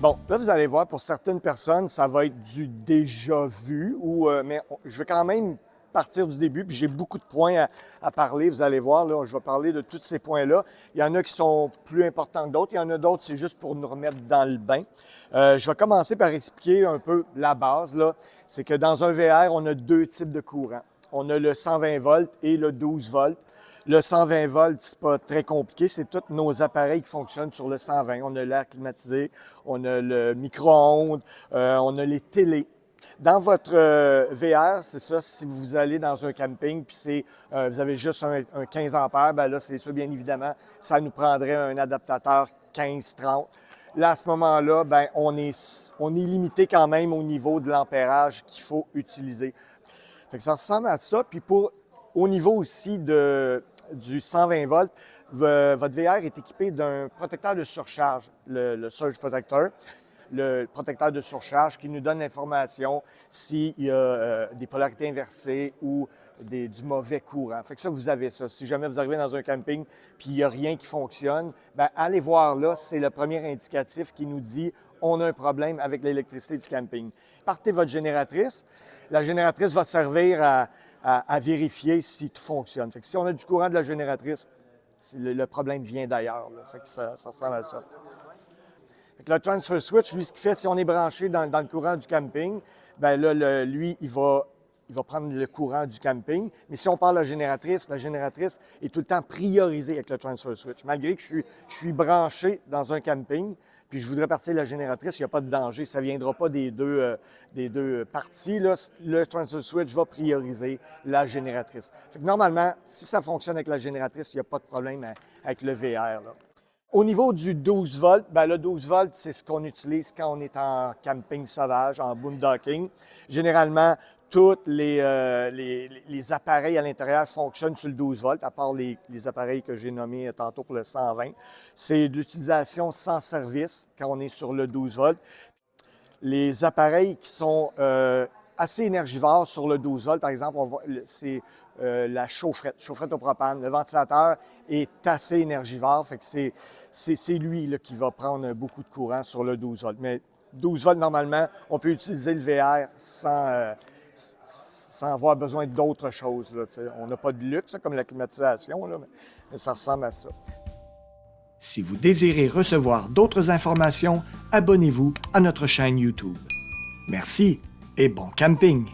Bon, là, vous allez voir, pour certaines personnes, ça va être du déjà vu, mais je vais quand même partir du début, puis j'ai beaucoup de points à parler. Vous allez voir, là, je vais parler de tous ces points-là. Il y en a qui sont plus importants que d'autres. Il y en a d'autres, c'est juste pour nous remettre dans le bain. Je vais commencer par expliquer un peu la base, là. C'est que dans un VR, on a deux types de courants. On a le 120 volts et le 12 volts. Le 120 volts, c'est pas très compliqué, c'est tous nos appareils qui fonctionnent sur le 120. On a l'air climatisé, on a le micro-ondes, on a les télés. Dans votre VR, c'est ça, si vous allez dans un camping puis vous avez juste un 15 ampères, bien là, c'est ça, bien évidemment, ça nous prendrait un adaptateur 15-30. Là, à ce moment-là, bien, on est limité quand même au niveau de l'ampérage qu'il faut utiliser. Fait que ça ressemble à ça. Puis au niveau aussi du 120 volts, votre VR est équipé d'un protecteur de surcharge, le Surge Protector. Le protecteur de surcharge qui nous donne l'information s'il y a des polarités inversées ou du mauvais courant. Fait que ça, vous avez ça. Si jamais vous arrivez dans un camping puis il n'y a rien qui fonctionne, bien, allez voir là, c'est le premier indicatif qui nous dit on a un problème avec l'électricité du camping. Partez votre génératrice. La génératrice va servir à vérifier si tout fonctionne. Fait que si on a du courant de la génératrice, le problème vient d'ailleurs. Fait que ça ressemble à ça. Le transfer switch, lui, ce qu'il fait, si on est branché dans le courant du camping, bien là, lui, il va prendre le courant du camping. Mais si on parle de la génératrice est tout le temps priorisée avec le transfer switch. Malgré que je suis branché dans un camping, puis je voudrais partir de la génératrice, il n'y a pas de danger. Ça ne viendra pas des deux parties. Là, le transfer switch va prioriser la génératrice. Fait que normalement, si ça fonctionne avec la génératrice, il n'y a pas de problème avec le VR. Là. Au niveau du 12 volts, bien, le 12 volts, c'est ce qu'on utilise quand on est en camping sauvage, en boondocking. Généralement, tous les appareils à l'intérieur fonctionnent sur le 12 volts, à part les appareils que j'ai nommés tantôt pour le 120. C'est de l'utilisation sans service quand on est sur le 12 volts. Les appareils qui sont assez énergivores sur le 12 volts, par exemple, c'est la chaufferette au propane. Le ventilateur est assez énergivore, fait que c'est lui là, qui va prendre beaucoup de courant sur le 12 volts. Mais 12 volts, normalement, on peut utiliser le VR sans avoir besoin d'autre chose. Là, on n'a pas de luxe, comme la climatisation, là, mais ça ressemble à ça. Si vous désirez recevoir d'autres informations, abonnez-vous à notre chaîne YouTube. Merci et bon camping!